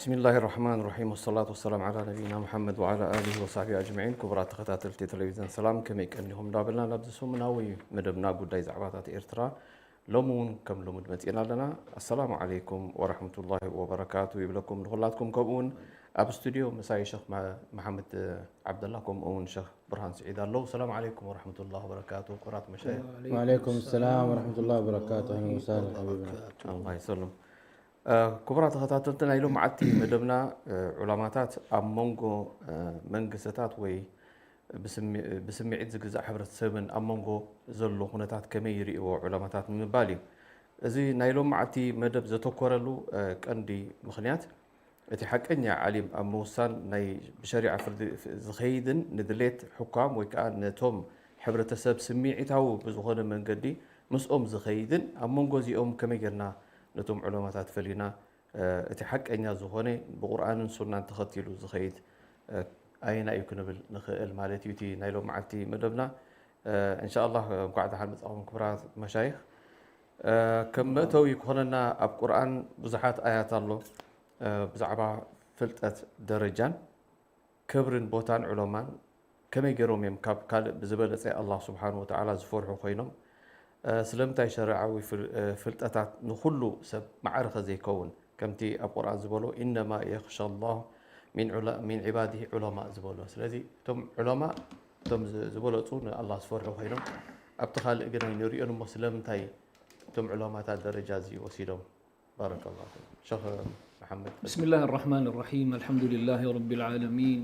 بسم الله الرحمن الرحيم والصلاة والسلام على نبينا محمد وعلى آله وصحبه أجمعين. كبرات تخطاتلتي تلفزيون سلام كما يكأنهم دابلنا لابدسو مناوي مدبنا قداي زعباتات إرترا لومون كم لومد متينا لنا. السلام عليكم ورحمة الله وبركاته. يبلكم دخلاتكم كبون أب استوديو مساي شيخ محمد عبد الله كم أون شيخ برهان سعيد الله. السلام عليكم ورحمة الله وبركاته. كبرات مشايخ. وعليكم السلام ورحمة الله وبركاته. أهلا وسهلا حبيبنا. الله يسلم. كبرات خطاتنا يلوم عتي مدبنا علامات أمونغو منجستات وي بسمي عد زجزا حبرة سبن أمونغو زلوا هناتات كميري وعلامات من بالي زي نايلوم عتي مدب زتوكورلو كأندي مخنيات اتحكني عليم أموسان ناي بشريعة فرد زخيدن ندليت حكام وكأن توم حبرة سب سميعتها بزخون من قدي مسؤوم زخيدن أمونغو زي كميرنا نتوم علامات فلينا اتحق أنيا زهوني بقرآن سنة تخطيلو زخيد أين يكون بالنخل مالتي يتي نايلو معتي مدبنا إن شاء الله قاعد حال متقوم كبرات مشايخ كم تو يكوننا أب قرآن بزحات آيات الله بزعبا فلتت درجان كبرن بوتان علمان كم يجروم يمكب قال بزبالة الله سبحانه وتعالى زفورحو خينهم سلمتاي شرعوي فلتات نخلو سب معرفة زي كون كمتي القرآن زبولو إنما يخشى الله من عباده علماء زبولو. سلازي تم علماء تم زبولو تون الله سفره خيرهم أبتخال إجرام نوري أنو مسلمتاي تم علماء الدرجة زي وسيلهم. بارك الله فيك شيخ محمد. بسم الله الرحمن الرحيم. الحمد لله رب العالمين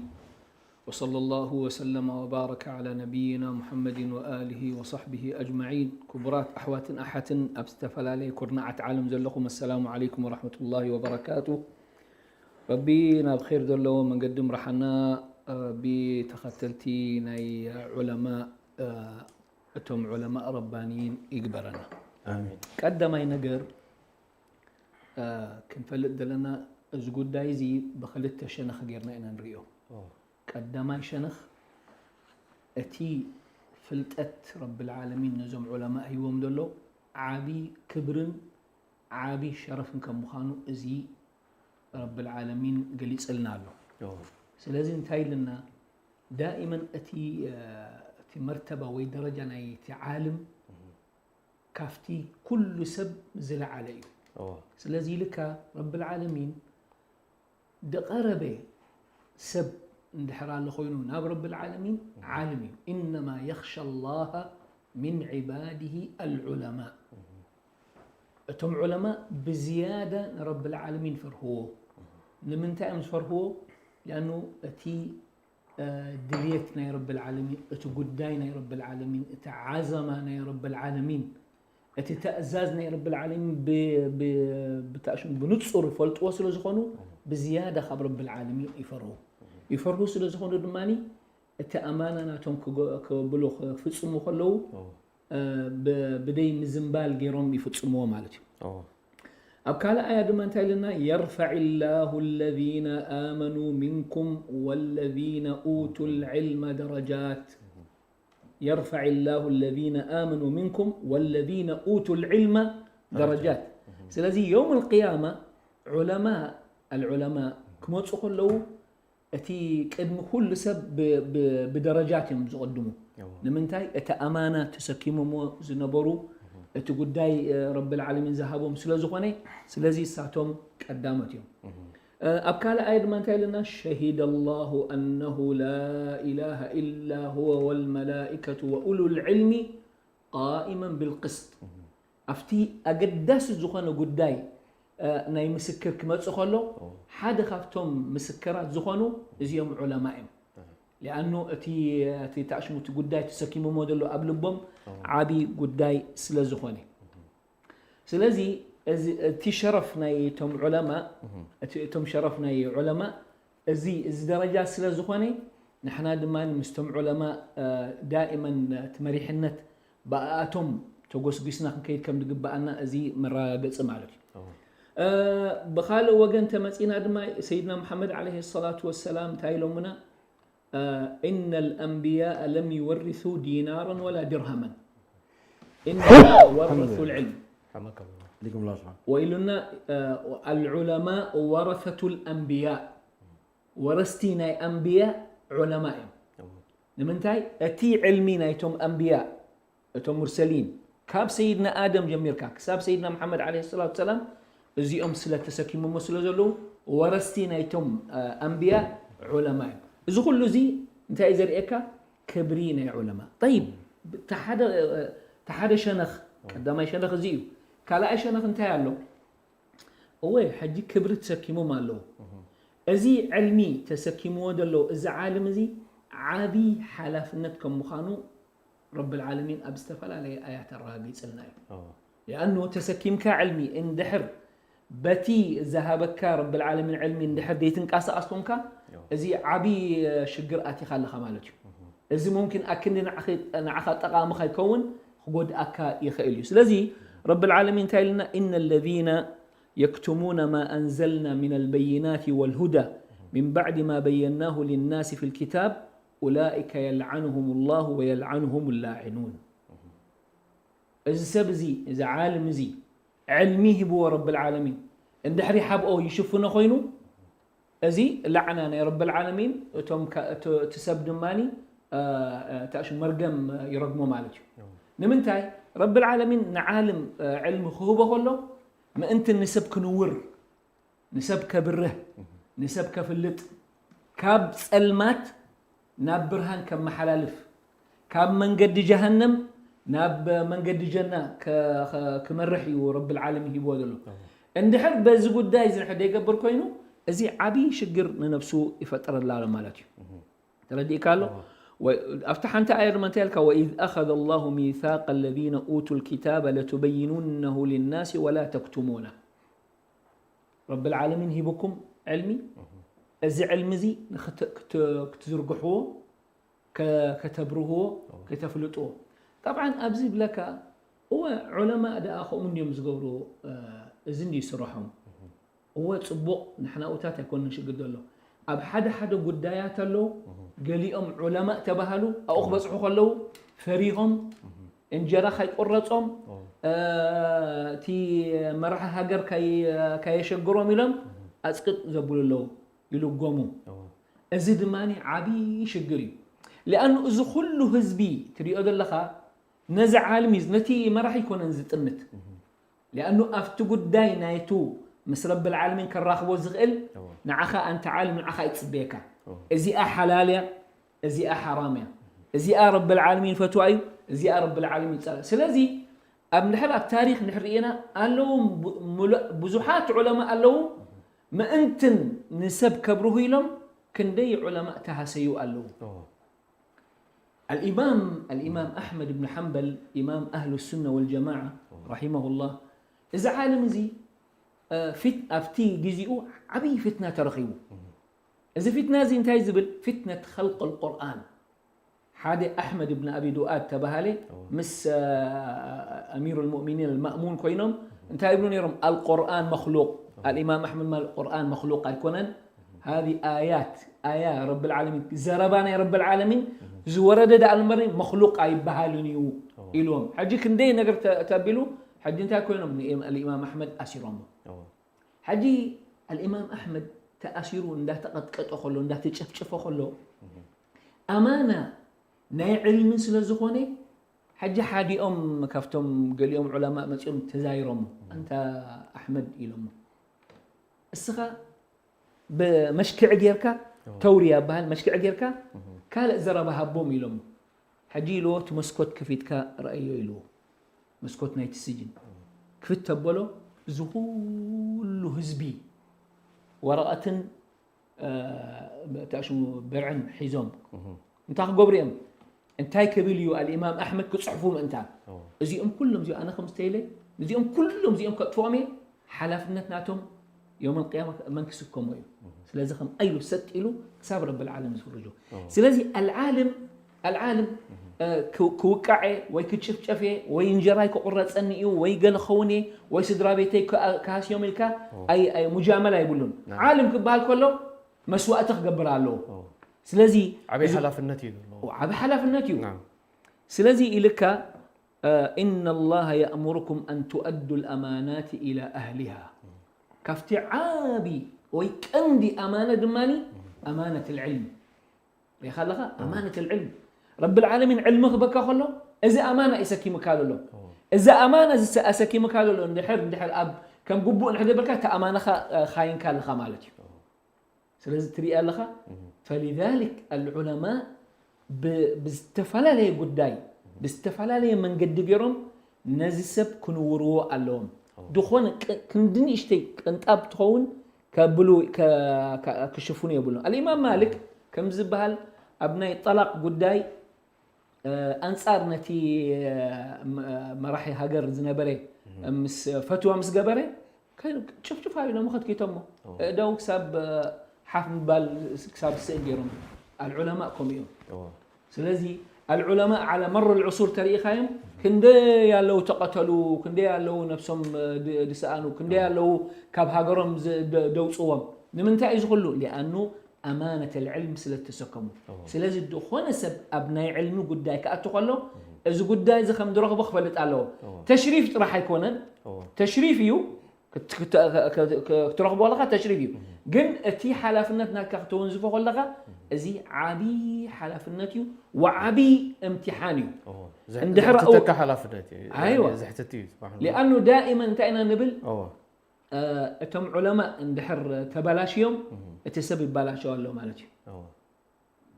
وصلى الله وسلم وبارك على نبينا محمد وآله وصحبه أجمعين. كبرات أحوات أحت أبستفل عليه كرنعة عالم زلكم. السلام عليكم ورحمة الله وبركاته. ربينا بخير دلو من قدم رحنا بتختلتي ناي علماء أتم علماء ربانيين يقبرنا آمين. قدم أي نقر كن فلد لنا زقود دايزي بخلت شنخ غيرنا إن نريو قدماي شنخ أتي فلتت رب العالمين نزم علماء يوم دلو عابي كبرن عابي شرف كمخانو أزي رب العالمين قال يسألنا له. سلازم انتهي لنا دائما أتي مرتبة ودرجة نايتي عالم كافتي كل سب زل عليه. سلازي لك رب العالمين دقربه سب اندحران لخوينو ناب رب العالمين عالمين. إنما يخشى الله من عباده العلماء. أتم علماء بزيادة رب العالمين فرهوه. لمن تأمس فرهوه لأنه أتي دليتنا يا رب العالمين أتقداينا يا رب العالمين أتعازمنا يا رب العالمين أتتأزازنا يا رب العالمين بتأشم بنتصر فلتوصلوا زخونو بزيادة خبر رب العالمين يفرهو سلازخون دماني التأماننا توم كبلوخ فتصمو خلو بدي مزنبال غيرهم يفتصمو مالتي. أبكال آية دمان تايلنا يرفع الله الذين آمنوا منكم والذين أوتوا العلم درجات. يرفع الله الذين آمنوا منكم والذين أوتوا العلم درجات. سلازي يوم القيامة العلماء كما تقول له أتي قدم كل سب بدرجاتهم زقدموا. لمنتاي أتأمانة تسكيموا زنبرو أتقداي رب العالمين ذهبهم سلازقوني سلازي ساعتهم قدامتهم. أبكال آية من لنا شهد الله أنه لا إله إلا هو والملائكة وأولو العلم قائما بالقسط. أفتي أقداس الزخانة قداي ناي مسكر كما تسخلو حدا خافتهم مسكرات زخانو زيهم علمائهم لأنه أتي تعشمو تقداي تسكيمو مودلو قبلبهم عابي قداي سلا زخاني. سلازي تي شرفنا يتم علماء تم شرفنا علماء زي درجات سلا زخاني. نحنا دمان مستمع علماء دائما تمريحنت بقاتهم تقوس قسنا كيد كم دقبقنا زي مرة قص مالك. بخال وجن تمسينا دما سيدنا محمد عليه الصلاة والسلام تايلو منا إن الأنبياء لم يورثوا دينارا ولا درهما إنما ورثوا العلم. حماك الله لكم الله سبحانه وإلنا العلماء ورثة الأنبياء ورثتنا أنبياء علماء نمنتاي أتي علمي نايتم أنبياء أتم مرسلين كاب سيدنا آدم جميركا كساب سيدنا محمد عليه الصلاة والسلام زي أمثلة تسكيم مسلة زلو ورثتنا يتم أنبياء علماء إذا كل زي انتهي زريكا كبرين يا علماء طيب تحدى شنخ قدام شنخ زيو كلا شنخ انتهي له هو حجي كبر تسكيمو مالو ازي علمي تسكيمو دلو اذا عالم زي عابي حلافنتكم مخانو رب العالمين ابستفل على ايات الرهابي صلناي لانه تسكيمك علمي اندحر بتي ذهبك رب العالمين علمي اندحر ديتنقاس اصونك ازي عبي شجر اتي خلخه مالتي ازي ممكن اكن نعخ طقام خيكون خود اكا يخيل سلازي رب العالمين تايلنا ان الذين يكتمون ما انزلنا من البينات والهدى من بعد ما بيناه للناس في الكتاب اولئك يلعنهم الله ويلعنهم اللاعنون اذا سبزي اذا عالم زي علمي هو رب العالمين اندحري حبقو يشوفنا خوينو ازي لعنانا يا رب العالمين توم تسبد ماني تاش مرقم يرقمو مالتي نمنتاي رب العالمين نعالم علم خوبه كله ما انت نسب كنور نسب كبره نسب كفلط كاب صلمات ناب برهان كم محلالف كاب منقد جهنم ناب منقد جنة كمرحي ورب العالمين يبودلو اندحر بز قداي زي حدا يقبر كوينو ازي عبي شجر نفسه يفطر الله مالتي تردي قالوا وافتح انت ايه من تلك واذ اخذ الله ميثاق الذين اوتوا الكتاب لتبيننه للناس ولا تكتمونه رب العالمين هيبكم علمي ازي علم زي كتزرقحوه كتبروه كتفلطوه طبعا ابزي بلك هو علماء دا اخو من يوم زغبرو ازندي يسرحهم هو صبق نحنا اوتات يكون نشقد له اب حدا غدايات له قاليهم علماء تبهلوا او بصحو خلو فريهم انجرا خي قرصهم تي مرح هاجر كاي يشغرهم يلم اسقط زبول له يلقمو ازيد ماني عبي شجري لانه اذا كله حزبي تريد لها نزع عالمي نتي ما راح يكون انزطنت لانه افت قداي نايتو مس رب العالمين كراخبو زغل نعخا انت عالم نعخا يتصبيكا ازي حلاليا ازي حراميا ازي رب العالمين فتواي ازي رب العالمين سلازي اب نحر اب تاريخ نحرينا قالوا بزحات علماء قالوا ما انتن نسب كبره لهم كندي علماء تهسيو قالوا الامام احمد بن حنبل امام اهل السنه والجماعه رحمه الله اذا عالم زي افتي جزيئو عبي فتنه ترخيو إذا فتنة زي انتهي زبل فتنة خلق القرآن حادي أحمد بن أبي دؤاد تبهالي مس أمير المؤمنين المأمون كوينهم انتهي ابن يرم القرآن مخلوق الإمام أحمد ما القرآن مخلوق الكونن هذه آيات رب العالمين زربانا يا رب العالمين زورد دا المري مخلوق أي بهالنيو إلهم حجي كندي نقر تابلو حجي انتهي كوينهم الإمام أحمد أسيرهم حجي الإمام أحمد تأثيرو انده تقطقطو خلو انده تشفشفو خلو امانه ناي علم سلازخوني حجي حادي كفتم قال يوم علماء مسيوم تزايرهم انت احمد يلم السخا بمشكع غيركا توريا بهال مشكع غيركا قال زربها هبوم يلم حجي لو تمسكوت كفيتكا رايو يلو مسكوت نايت السجن كفت تبلو زهول حزبي ورقة تاشو برعن حيزوم انت قبريم انتاي كبيليو الامام احمد كتصحفوم انت زيهم كلهم زي انا 5 تيلي زيهم كلهم زيهم كتفومي حلفنتناتهم يوم القيامه منكسكم ويو سلازي خم ايلو ست إلو حساب رب العالمين يفرجوا سلازي العالم كوقعي وي كتشفشفي وي انجراي كقرصنيو وي غلخوني وي سدرا بيتي كاسيوم الكا اي مجامله يقولون عالم كبال كله مسواء تخبرالو سلازي عبي حلفنتي عبي حلفنتي نعم سلازي الكا إن الله يأمركم أن تؤدوا الأمانات إلى أهلها كفتي عابي ويكندي أمانة دماني أمانة العلم يخلقها أمانة العلم رب العالمين علمك بكا خلو إذا أمانة إسكي مكالو له إذا أمانة إسكي مكالو له ندحر أب كم قبو نحن بركة تأمانة خاين كان خمالتي سلازم تري لها فلذلك العلماء باستفلا لي قداي باستفلا لي من قد جرم نزسب كنورو اللهم دخون كندني اشتي كنت أبتخون كبلو كشفوني يقولون الإمام مالك كم زبال أبناء طلاق قداي أنصار نتي مراحي هاجر زنبري مس فتوى مس جبري كان شوف هاي لما أخذ كتمه داو كسب حفم بال كسب سجيرهم العلماء كوميون سلازي العلماء على مر العصور تاريخهم كندي يالو تقتلوا كندي يالو نفسهم دسانو كندي يالو كاب هاجرهم دوصوهم لمنتاع يزغلوا لأنه أمانة العلم سلت تسكموا سلازي دخون سب أبناء علمه قداي كأتقلوا إذا قداي إذا خم درغ بخفلت عليه تشريف راح يكون تشريفيو كترغبوا ولا تشريفيو جن أتي حلافنتنا كختون زفوا ولا أزي عبي حلافنتيو وعبي امتحانيو عند حرق حلافنتي أيوة زحتتي لأنه دائما تأنا نبل أتم علماء اندحر تبلاش يوم تسبب بلاش الله مالك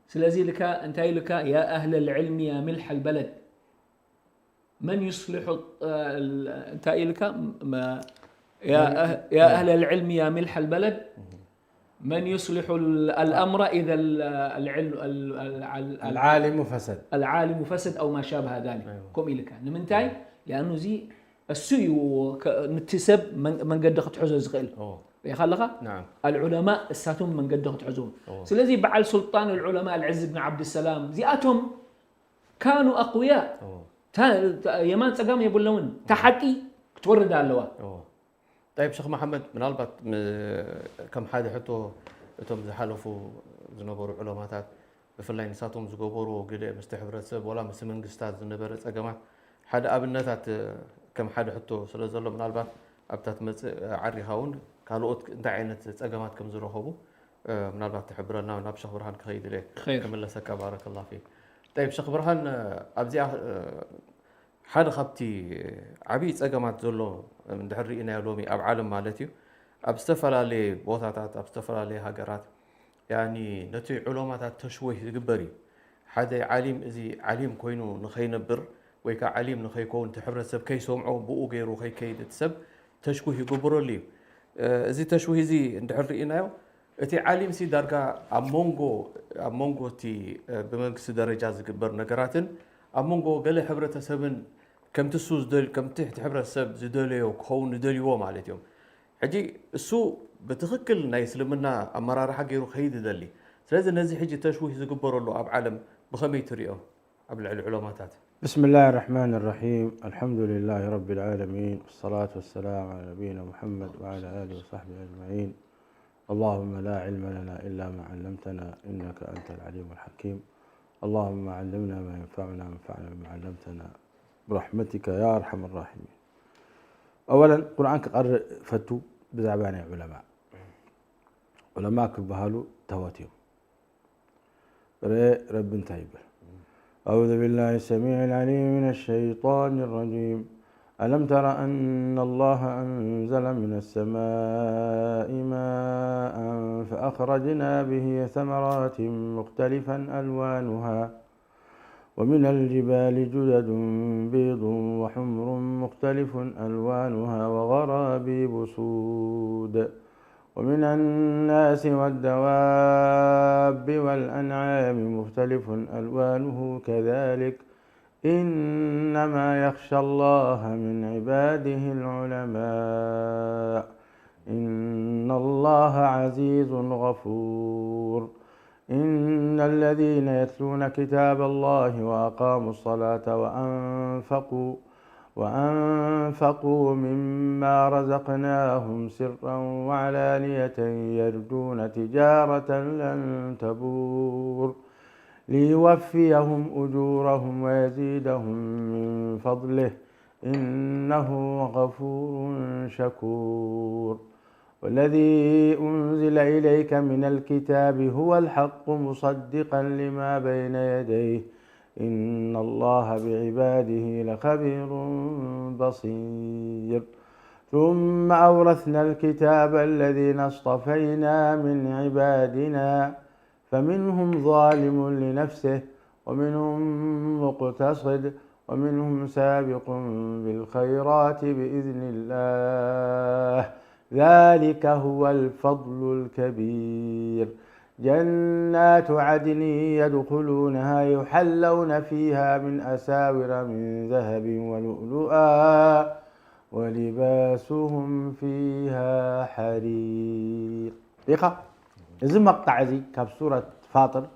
سلازي لك انتهي لك يا أهل العلم يا ملح البلد من يصلح انتهي لك يا أهل العلم يا ملح البلد من يصلح الأمر إذا العالم فسد أو ما شابه ذلك كم إلك نمنتهي لأنه زي السيو نتسب من قد دخلت حزوز غيل يخلقها نعم العلماء الساتهم من قد دخلت حزوز سلازي بعل سلطان العلماء العز بن عبد السلام زياتهم كانوا أقوياء يمان تقام يبلون تحقي تورد على اللواء طيب شيخ محمد من البط كم حدا حتى أنتم زحلفوا زنبورو علماءات بفلاي نساتهم زقبورو قد مستحبرت سب ولا مسمن قستات زنبرت أجمع حدا أبنتات كم حدا حتى سلازلو من البط أبتات عري هون قالوا أنت عينت أجمعات كم زروهبو من البط تحبرنا وناب شيخ برهان كخيد ليه خير كم الله سكا بارك الله فيك طيب شيخ برهان أبزي حدا خبتي عبيد أجمعات زلو من دحري إنا يلومي أب عالم مالتي أبستفلا لي بوثاتات أبستفلا لي هاجرات يعني نتي علومات تشويه جبري حدا عالم إذا عالم كوينو نخينبر ويكا عالم نخيكون تحبر سب كي سمعوا بقو غيرو خي كيد تسب تشويه جبر لي إذا تشويه زي دحري إنا أتي عالم سي درجة أمونغو تي بمنكس درجة جبر نجاراتن أمونغو قال حبرة سبن كم تسوز دل كم تحت حبر السب زدلي وكون دليو مالتهم حجي السوق بتخكل نايس لمنا أمرار حقيرو خيد دلي لازم نزي حجي تشويه زقبر له أب عالم بخمي تريو قبل العلوماتات بسم الله الرحمن الرحيم الحمد لله رب العالمين والصلاة والسلام على نبينا محمد وعلى آله وصحبه أجمعين اللهم لا علم لنا إلا ما علمتنا إنك أنت العليم الحكيم اللهم علمنا ما ينفعنا وانفعنا بما علمتنا برحمتك يا أرحم الراحمين. أولا قرآن قرر فتو بزعبان علماء كبهالو تواتيهم رب تايبر. أعوذ بالله السميع العليم من الشيطان الرجيم. ألم تر أن الله أنزل من السماء ماء فأخرجنا به ثمرات مختلفا ألوانها ومن الجبال جدد بيض وحمر مختلف ألوانها وغرابيب سود ومن الناس والدواب والأنعام مختلف ألوانه كذلك إنما يخشى الله من عباده العلماء إن الله عزيز غفور. إن الذين يتلون كتاب الله وأقاموا الصلاة وأنفقوا مما رزقناهم سرا وعلانية يرجون تجارة لن تبور ليوفيهم أجورهم ويزيدهم من فضله إنه غفور شكور والذي أنزل إليك من الكتاب هو الحق مصدقا لما بين يديه إن الله بعباده لخبير بصير ثم أورثنا الكتاب الذين اصطفينا من عبادنا فمنهم ظالم لنفسه ومنهم مقتصد ومنهم سابق بالخيرات بإذن الله ذلك هو الفضل الكبير جنات عدن يدخلونها يحلون فيها من أساور من ذهب ولؤلؤا ولباسهم فيها حرير. إذا مقطع زي كاب سورة فاطر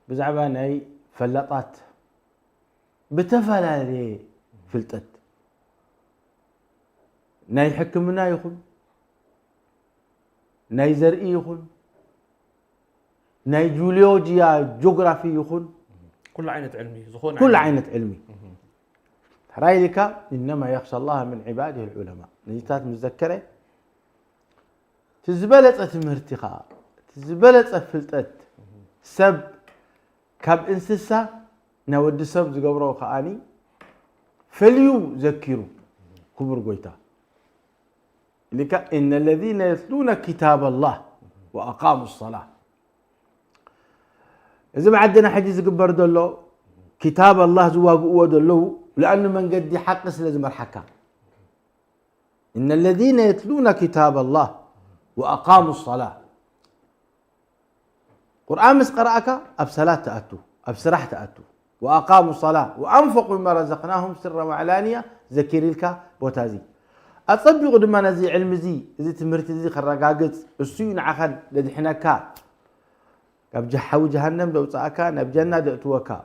بزعبا ناي فلطات بتفلالي فلتت ناي حكمنا يخون ناي زرئي يخون ناي جيولوجيا جغرافي يخون كل عينة علمي كل عينة علمي رايلك إنما يخشى الله من عباده العلماء نجتات مذكرة تزبلت تمرتقا تزبلت فلتت سب كاب انسسا نود سب زقبرو خاني فليو ذكروا كبر قويتا لك إن الذين يتلون كتاب الله وأقاموا الصلاة إذا ما عندنا حديث قبر دلو كتاب الله زواج ودلو لأنه من قد يحقس لازم الحكام إن الذين يتلون كتاب الله وأقاموا الصلاة قرآن مس قرأك أبسلات تأتوا أبسرح تأتوا وأقاموا الصلاة وأنفقوا مما رزقناهم سرا وعلانية ذكر لك بوتازي أتصدق دما نزي علم زي إذا تمرت زي خرقاقت السيون عخد لدحناكا كاب جحو جهنم لو صاكا نبجنا دأتوكا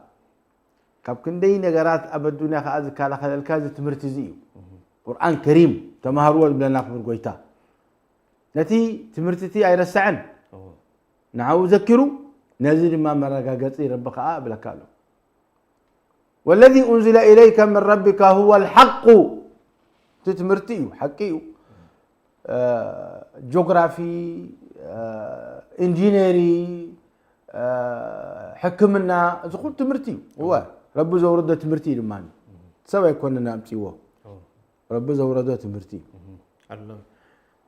كاب كندي نغرات أبدونا خازكا لخلالكا تمرت زي قرآن كريم تمهروا بلنا خبر قويتا نتي تمرتتي أي رسعن نعو ذكروا نزل ما مرقاقتي ربك بلكالو والذي أنزل إليك من ربك هو الحق تتمرتيو حقيو جغرافي انجينيري حكمنا زقول تمرتيو هو رب زورده تمرتي دماني سوى يكون نامتيو رب زورده تمرتي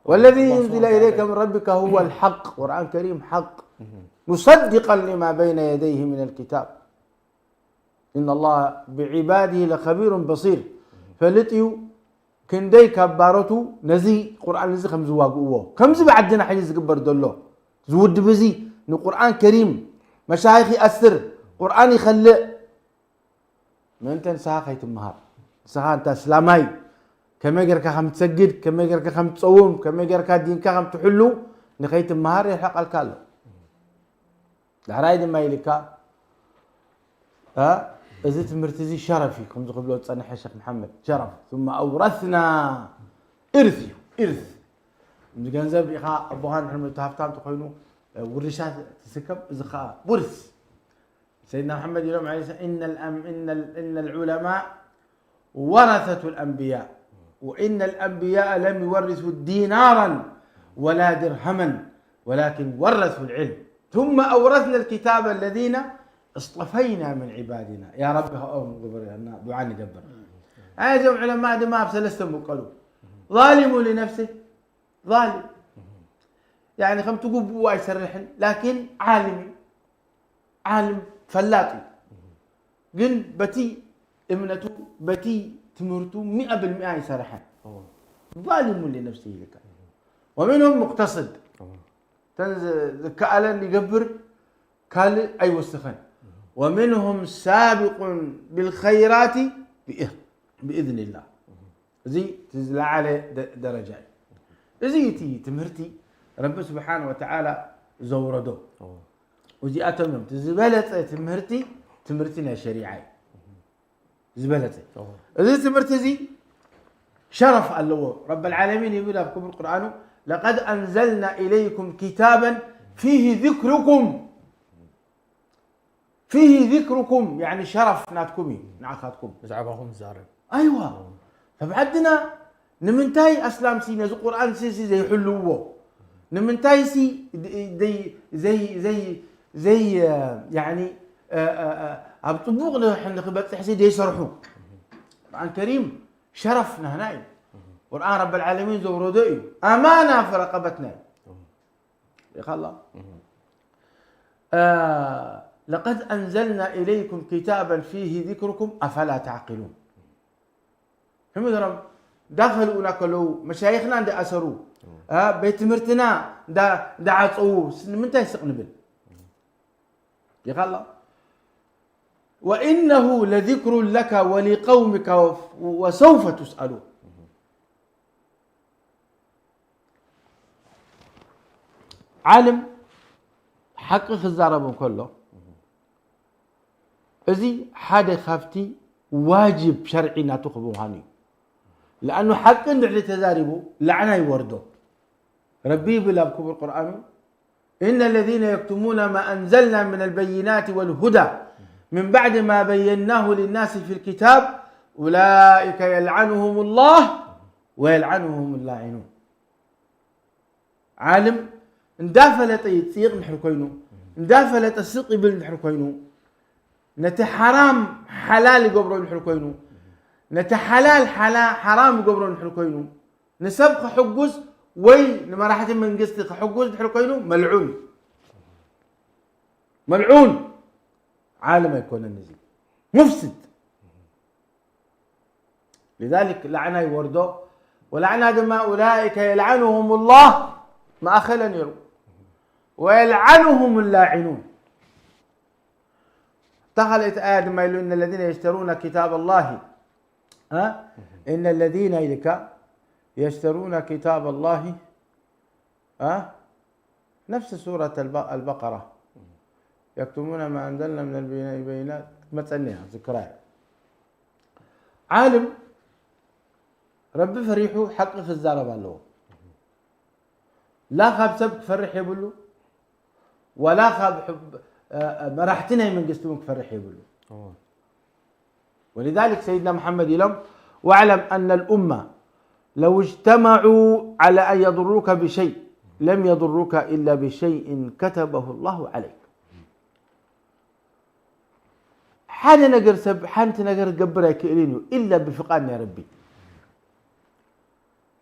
والذي أنزل إليك من ربك هو الحق قرآن كريم حق مصدقا لما بين يديه من الكتاب إن الله بعباده لخبير بصير فلتيو كندي كبارتو نزي قرآن نزي خمس واقوه خمس بعدنا حديث قبر دلو زود بزي إنه قرآن كريم مشايخ أثر قرآن يخلق ما أنت ساعة خيت النهار ساعة أنت إسلامي كما يجرك خم تسجد كما يجرك خم تصوم كما يجرك دينك خم تحلو نخيت النهار يحق الكلام العرايد ما يلكا إذا تمرتزي شرفي كم تقبلوا تصنح الشيخ محمد شرف ثم أورثنا إرثي إرث من جنزب إخاء أبوهان حرم التهفتان تقولوا ورشات تسكب إزخاء ورث سيدنا محمد يوم عليه إن العلماء ورثة الأنبياء وإن الأنبياء لم يورثوا دينارا ولا درهما ولكن ورثوا العلم ثم أورثنا الكتاب الذين اصطفينا من عبادنا يا رب دعاني جبر هذا علماء ما بسلستم وقالوا ظالم لنفسه ظالم يعني خم تقول بواي سرحن لكن عالم فلاطي قل بتي امنته بتي تمرته 100% يسرحن ظالم لنفسه لك ومنهم مقتصد تنزل كألن يقبر كال أي وسخن ومنهم سابق بالخيرات بإذن الله زي تزلع عليه درجات زي تي تمرتي رب سبحانه وتعالى زورده وزي أتمم تزبلت تمرتنا شريعي زبلت زي تمرتي زي شرف الله رب العالمين يقول في القرآن لقد أنزلنا إليكم كتابا فيه ذكركم فيه ذكركم يعني شرف ناتكمي نعخاتكم بزعبهم الزارب ايوه فبعدنا نمنتاي اسلام سي نزو قران سي زي حلوه نمنتاي سي زي يعني ابطبوق نحن خبط حسي دي يشرحوا القران الكريم شرفنا هناي قران رب العالمين زوردئي امانه في رقبتنا يا الله لقد انزلنا اليكم كتابا فيه ذكركم افلا تعقلون هم درم دخلوا ناكلوا مشايخنا عند اسروا بيت مرتنا دا عصوا من تيسق نبل يا الله وانه لذكر لك ولقومك وسوف تسالون عالم حقق الزربون كله ازي حدا خافتي واجب شرعي ناتخبو هاني لانه حق اللي تزاربه لعنه يوردو ربي بلا بكبر القران ان الذين يكتمون ما انزلنا من البينات والهدى من بعد ما بيناه للناس في الكتاب اولئك يلعنهم الله ويلعنهم اللاعنون عالم اندافلت يصيغ نحر كوينو اندافلت السق يبل نحر كوينو نت حرام حلال يقبرون نحر كوينو نت حلال حرام يقبرون نحر كوينو نسبق حجوز وي لما راحت من قصتي حجوز نحر كوينو ملعون ملعون عالم يكون النزيل مفسد لذلك لعنه يوردو ولعنه دما اولئك يلعنهم الله ما أخلا يرو ويلعنهم اللاعنون دخلت آية ما يقول إن الذين يشترون كتاب الله إن الذين يشترون كتاب الله نفس سورة البقرة يكتمون ما أنزلنا من البينات ما تسنيها ذكرها عالم ربي فريحه حق في الزارب له لا خاب سبك فرح يبلو ولا خاب حب مرحتنا من قستونك فرح يبلو ولذلك سيدنا محمد يلم واعلم أن الأمة لو اجتمعوا على أن يضروك بشيء لم يضروك إلا بشيء كتبه الله عليك حان نقر سب حانت نقر قبرا كإلينيو إلا بفقان يا ربي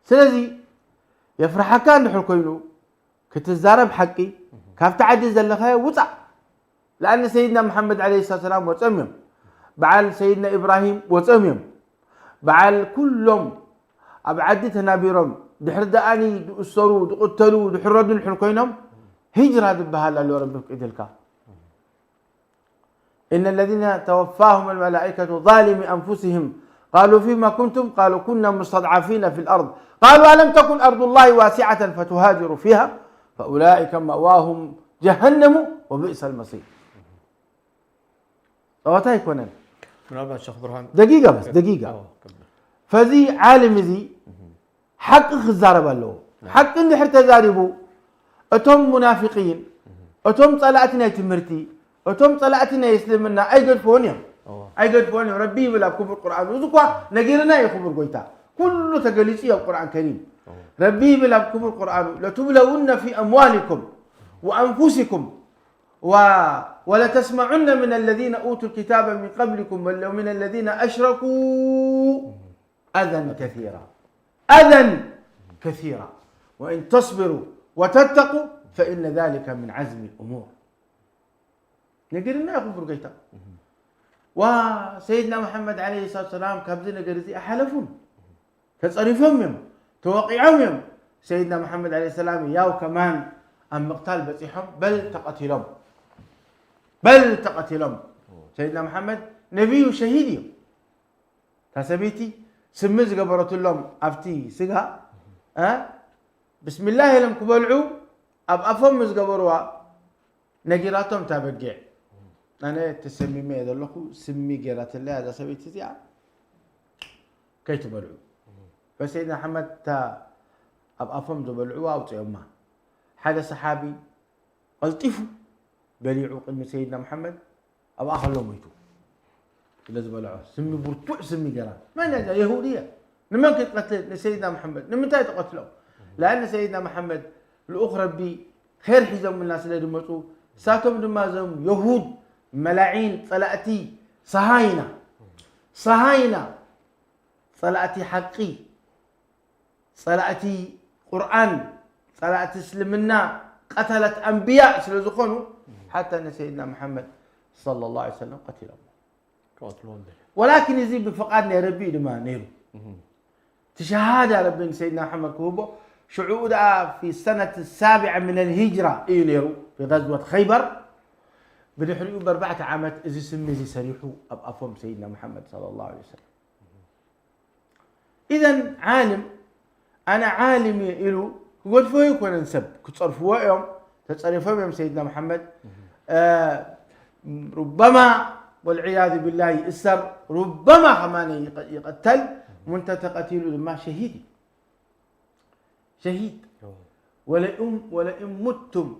سلذي يفرح كان نحن كوينو كتزارب حقي كافت عدي زلخها وطع لأن سيدنا محمد عليه الصلاة والسلام وتأمم بعل سيدنا إبراهيم وتأمم بعل كلهم أبعدي تنابيرهم دحر داني دقسروا دقتلوا دحردوا نحن كوينهم هجرة دبها لله ربك إدلك إن الذين توفاهم الملائكة ظالم أنفسهم قالوا فيما كنتم قالوا كنا مستضعفين في الأرض قالوا ألم تكن أرض الله واسعة فتهاجروا فيها فأولئك مأواهم جهنم وبئس المصير طواتاي كونن من الشيخ برهان دقيقة بس دقيقة فذي عالم ذي حق خزارب له حق اللي حتى زاربوا أتم منافقين أتم طلعتنا تمرتي أتم طلعتنا يسلمنا أي قد فونيهم أي قد فونيهم ربي بلا كفر القرآن وذكوا نجيرنا يخبر قويتا كله تقليسي القرآن الكريم ربي بلا كفر القرآن لتبلون في أموالكم وأنفسكم ولا تسمعن من الذين أوتوا الكتاب من قبلكم ومن الذين أشركوا أذى كثيرا وإن تصبروا وتتقوا فإن ذلك من عزم الأمور نقرنا يخبر قيتا وسيدنا محمد عليه الصلاة والسلام كابزنا قرزي أحلفون كتصرفهم يوم توقعهم يوم سيدنا محمد عليه السلام ياو كمان أم مقتال بسيحهم بل تقتلهم سيدنا محمد نبي شهيد يوم تسبيتي سمز قبرت لهم أفتي سقها بسم الله لم كبلعوا أفهم مزقبروا نجيراتهم تابقع أنا تسمي ما يدل لكم سمي جيرات الله هذا سبيتي زيا كي تبلعوا فسيدنا محمد تا أفهم تبلعوا أو تيوما هذا صحابي الطفوا بليعوا قلنا سيدنا محمد أبقى خلوه ميتو لازم بلعه سمي برتوع سمي جران ما نجا يهودية لما كنت قتل سيدنا محمد لما انتهى قتله لأن سيدنا محمد الأخرى بي خير حزم من الناس اللي دمتوا ساتهم دمازهم يهود ملاعين صلاتي صهاينة صلاتي حقي صلاتي قرآن صلاتي سلمنا قتلت أنبياء سلزخونوا حتى أن سيدنا محمد صلى الله عليه وسلم قتله ولكن يزيد بفقادنا ربي لما نيرو تشهد ربنا سيدنا محمد كوبو شعود في السنة 7 من الهجرة نيرو في غزوة خيبر بنحرقوا ب4 عامات إذا سمي زي سريحوا أفهم سيدنا محمد صلى الله عليه وسلم. إذن عالم أنا عالم إلو قلت فيه يكون نسب كتصرفوا يوم تتصرفوا يوم سيدنا محمد ربما والعياذ بالله السر ربما كمان يقتل منتهى قتيل لما شهيد ولئن متم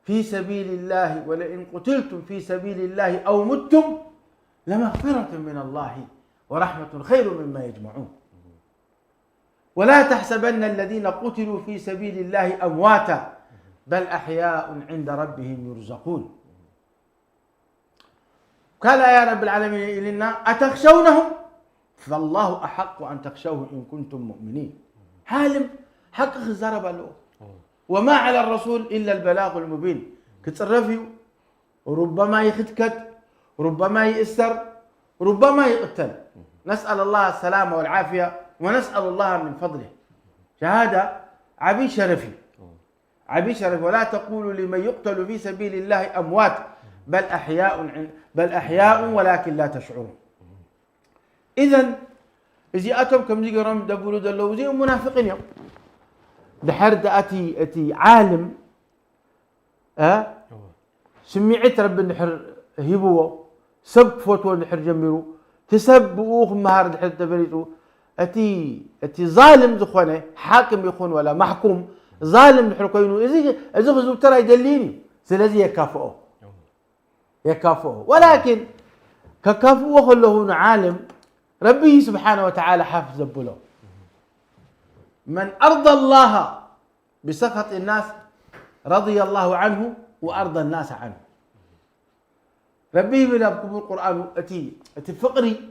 في سبيل الله ولئن قتلتم في سبيل الله أو متم لمغفرة من الله ورحمة خير مما يجمعون ولا تحسبن الذين قتلوا في سبيل الله أمواتا بل أحياء عند ربهم يرزقون. قال يا رب العالمين لنا أتخشونهم فالله أحق أن تخشوه إن كنتم مؤمنين. حالم حق خزارة بالله وما على الرسول إلا البلاغ المبين. كتصرفوا ربما يختكت ربما يأسر ربما يقتل. نسأل الله السلامة والعافية ونسأل الله من فضله. شهادة عبي شرفي ولا تقولوا لمن يقتل في سبيل الله أموات بل أحياء ولكن لا تشعرون. إذن إذا أتم كم زي قرام دبولو دلو زي منافقين يوم دحر أتي عالم سمعت رب النحر هبوه سب فوتو النحر جميرو تسب أوخ مهار النحر تبريتو أتي ظالم زخوانه حاكم يخون ولا محكوم ظالم نحر كوينو إذا غزو ترى يدليني سلازي يكافئه ولكن ككافئه خلوه عالم ربي سبحانه وتعالى حافظ بله. من أرضى الله بسخط الناس رضي الله عنه وأرضى الناس عنه. ربي بلا بكبر القرآن أتي فقري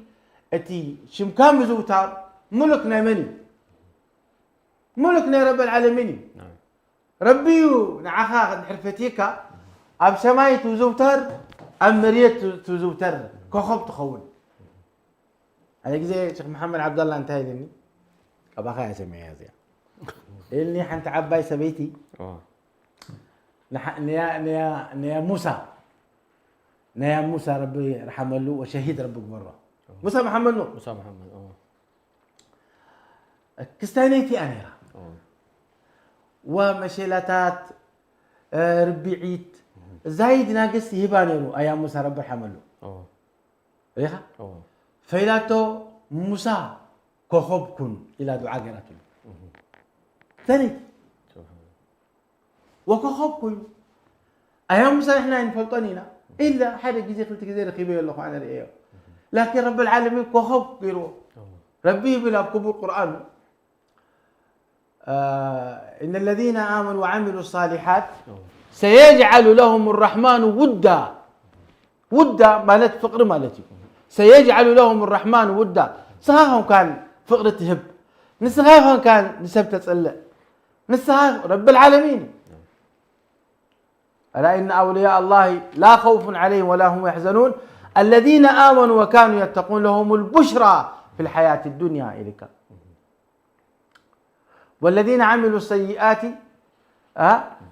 أتي شمكان بزوتار ملكنا مني ملكنا رب العالمين. ربي نعخا حرفتيك أب سماي تزوتر أم مريت تزوتر كخب تخون. على كذا شيخ محمد عبد الله انتهى لني أبا خايا سمي هذا إني حنت عباي سبيتي نيا موسى ربي رحمه الله وشهيد ربك مرة موسى محمد كستانيتي أنا ومشيلاتات ربيعيت زايد ناقص هبانيرو أيام موسى ربي رحمه الله ريحة فيلاتو موسى كخب كن إلى دعاء قراتل ثاني وكخب كن أيام موسى إحنا نفلطنينا إلا حدا جزء قلت كذا رقيبه الله أنا رأيه لكن رب العالمين كخب قروا ربي بلا بكبر القرآن إن الذين آمنوا وعملوا الصالحات سيجعل لهم الرحمن ودا مالت فقر مالتي سيجعل لهم الرحمن ودا. صحاهم كان فقر تهب نسخاهم كان نسب تسأل نسخاهم رب العالمين. ألا إن أولياء الله لا خوف عليهم ولا هم يحزنون الذين آمنوا وكانوا يتقون لهم البشرى في الحياة الدنيا إليك والذين عملوا السيئات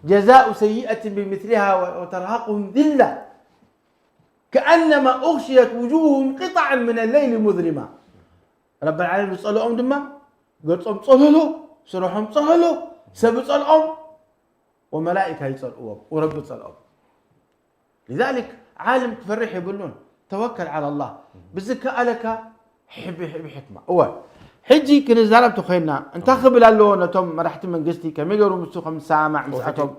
جزاء سيئة بمثلها وترهقهم ذلة كأنما أغشيت وجوههم قطعا من الليل مظلما. رب العالمين يصلوا دما قلتهم صلوا سرهم صلوا سب صلوا وملائكة يصلوا ورب يصلوا. لذلك عالم تفرح يقولون توكل على الله بزكاء لك حب حكمة أول حجي كن زارب تخينا انتخب لالو نتوم مرحت من قستي كميجر ومستو 5 ساعة مع مساعتهم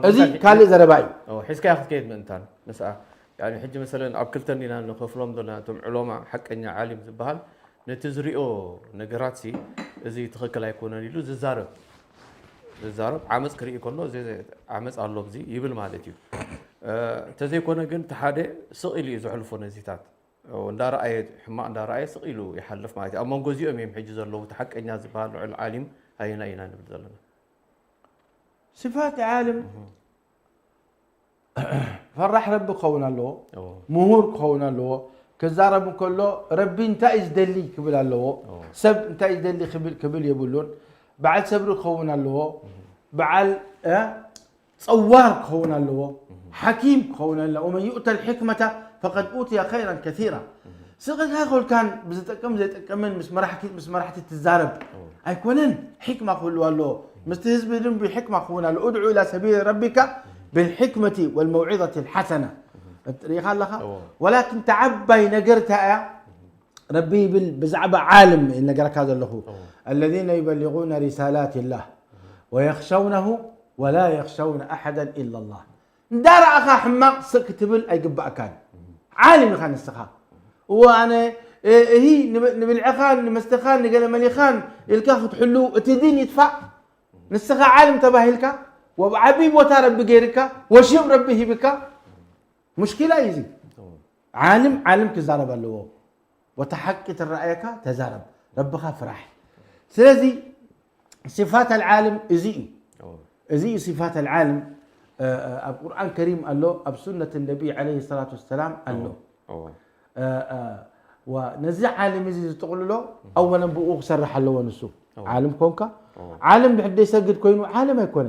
أزي كالي زرباي حس كياخذ كيد من تان مساء يعني حجي مثلا أبكلتني لأن خفلهم دون توم علومة حق إني عالم زبال نتزريو نجراتي زي تخكل يكون يلو زارب عامس كري كله زي عامس الله بزي يبل مالتيو تزي كونه جن تحدي سقيلي زحلفون زيتات وندار أي حما ندار أي سقيلو يحلف مالتي أما نجوزي أميم حجي زلوا تحق إني زبال العالم هينا نبدأ لنا صفات عالم فرح رب قونا له مهور قونا له كزارب كله ربي انت دلي قبل له سب انت دلي قبل يبلون بعد صبر قونا له بعد صوار قونا له حكيم قونا له ومن يؤتى الحكمة فقد أوتي خيرا كثيرا سقط هاخل كان بزتكم من مسمرحة التزارب أيكونن حكمة قولوا له مستهزب بدون بحكمة قونا له ادعو إلى سبيل ربك بالحكمة والموعظة الحسنة ولكن تعبي نقرتها ربي بزعبة عالم إن نقرك هذا اللي هو الذين يبلغون رسالات الله ويخشونه ولا يخشون أحدا إلا الله دار أخا حماق سكتبل أي قبأ كان عالم خان السخاء وأنا هي نبالعخان نمستخان نقل مليخان يلقاه تحلو تدين يدفع نسخاء عالم تباهلك وعبيب وترب بغيرك وشم ربه بك مشكلة يزي عالم كزارب له وتحقق الرأيك تزارب ربك فرح سلازي صفات العالم ازي صفات العالم القرآن الكريم قال له بسنة النبي عليه الصلاة والسلام قال له ونزع عالم يزي تقول له اولا بؤوغ سرح له ونسو عالم كونك عالم بحد يسجد كوينو عالم يكون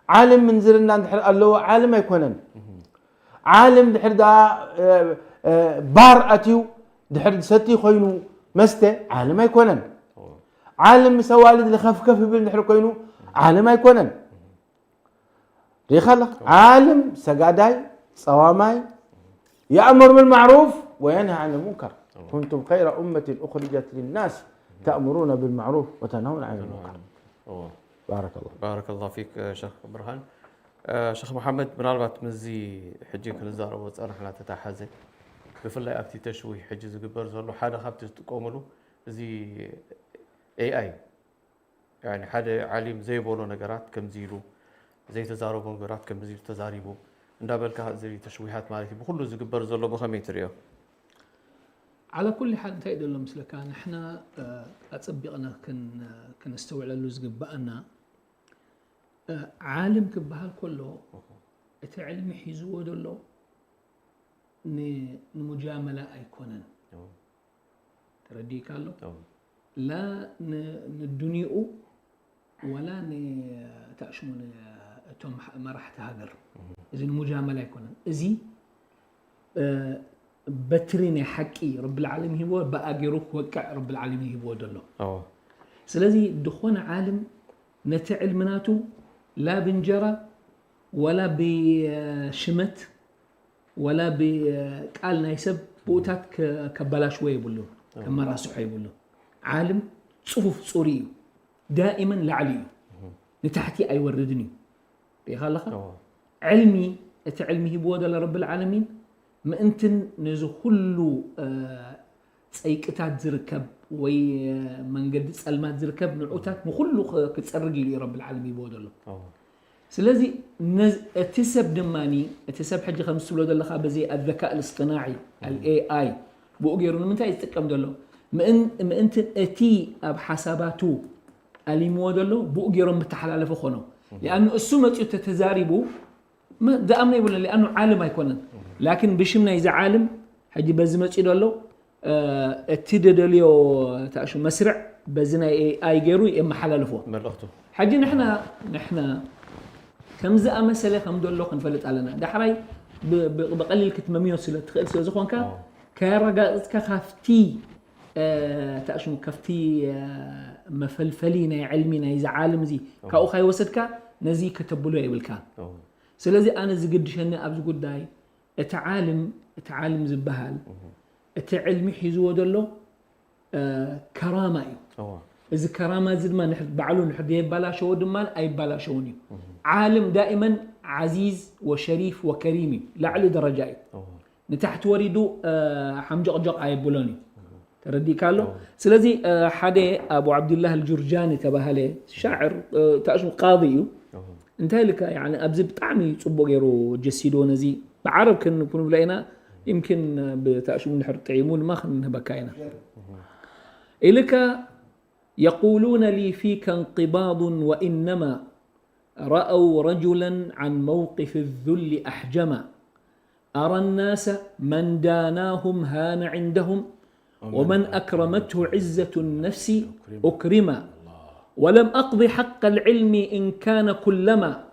عالم من زرنا نحر الله عالم يكونن عالم دحر دا بار اتيو دحر ستي خوينو مسته عالم يكونن عالم سوالد لخف كف بين دحر كوينو عالم يكونن ريخلق عالم سجاداي صواماي يأمر بالمعروف وينهى عن المنكر كنتم خير أمة أخرجت للناس تأمرون بالمعروف وتنهون عن المنكر بارك الله فيك شيخ برهان شيخ محمد منالبات مزي حجي كنزار وصار حنا تتحازي بفلاي اكتي تشوي حجي زغبر زلو حدا خبت تقوملو زي اي يعني حدا عالم زي بولو نغرات كم زيلو زي تزاربو نغرات كم زيلو تزاريبو اندابلك زي تشويحات مالتي بكل زغبر زلو بخميتريو على كل حال انت يدل مثل كان احنا اتصبقنا كنستوعب له زغبأنا عالم كبهال كله اتعلم حيزو دلو نمجامله ايكونن تردي قالو لا ندنيو ولا تاشمون توم مرحت هاجر اذا المجامله ايكونن ازي بتريني حقي رب العالمين هو باجروك وقع رب العالمين هو دلو سلازي دخون عالم نتعلم مناتو لا بنجرة ولا بشمت ولا بقالنا يسب بوتات كبلاش وي يقولوا كما راسو حيقولوا عالم صفوف صوري دائما لعلي لتحتي اي وردني بيخلخه علمي اتعلمي بودا لرب العالمين ما انت نزو كله صيقتات زركب وي منقد صلمات زركب نعوتات كله كتصرقي لي رب العالمين بودلو سلازي اتسب دماني اتسب حاجه خمس بلو دلخا بزي الذكاء الاصطناعي الاي اي بوغيرو من تاع يتقم دلو ما انت اتي اب حساباتو الي مودلو بوغيرو متحلالف خونو لانه السمت تتزاربو ما ده امني ولا لانه عالم يكونن لكن بشمنا اذا عالم حجي بزمت يدلو اتددليو تاشو مسرع بزنا اي غيرو يمحللفو ملختو حجي نحنا كمزا مساله خمدلو كنفلط علينا دحراي بقليل كتمميو سله تخيل سله زخونكا كرغاصك خفتي تاشو كفتي مفلفلينا علمينا اذا عالم زي كاو خاي وسدكا نزي كتبلو يبلكا سلازي انا زقدشني ابز غداي اتعالم زبهال اتعلمي حيزو ودلو كرامه اذا كرامه زد ما نحد بعلو نحد يبلاشو دمان اي بلاشوني عالم دائما عزيز وشريف وكريم لعلى درجات نتحت وريدو حمجق أيبولوني تردي كالو سلازي حدا أبو عبد الله الجرجاني تبهله شاعر تأشم قاضي انتهى لك يعني أبزي بطعمي صبو غيرو جسيدو نزي بعرب كن بلاينا يمكن بتأشم نحر تعيمون ما خلنا بكاينا إلك يقولون لي فيك انقباض وإنما رأوا رجلا عن موقف الذل أحجما أرى الناس من داناهم هان عندهم ومن أكرمته عزة النفس أكرما ولم أقض حق العلم إن كان كلما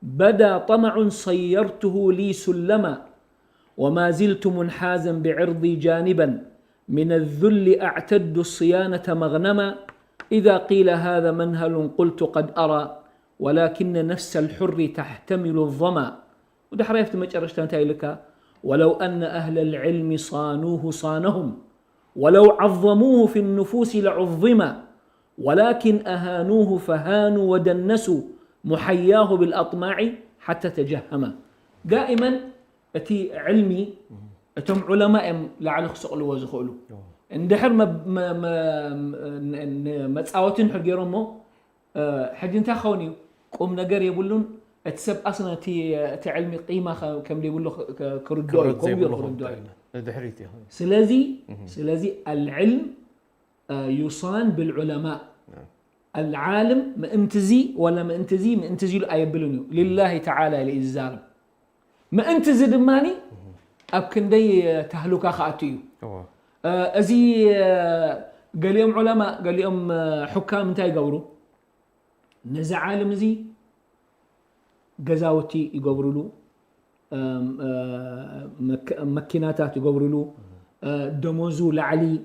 بدا طمع صيرته لي سلما وما زلت منحازا بعرضي جانبا من الذل أعتد الصيانة مغنما إذا قيل هذا منهل قلت قد أرى ولكن نفس الحر تحتمل الظما وده حريفت مجرشتان تايلك ولو أن أهل العلم صانوه صانهم ولو عظموه في النفوس لعظما ولكن أهانوه فهانوا ودنسوا محياه بالأطماع حتى تجهما دائما أتي علمي أتم علماء لعل خسقلوا وزخلوا اندحر ما تساوتين حجيرمو حجين تاخوني قوم نجار يقولون اتسب اصلا تي علمي قيمه كم يقولوا كردوي كم يقولوا دحريتي سلازي العلم يصان بالعلماء العالم ما انتزي ولا ما انتزي له ايبلوني لله تعالى لإزار ما انتزي دماني ابكندي تهلكا خاتيو ازي قال يوم علماء قال يوم حكام انت يقوروا نزع عالم زي جزاوتي يقوروا له مكيناتات يقوروا له دموزو لعلي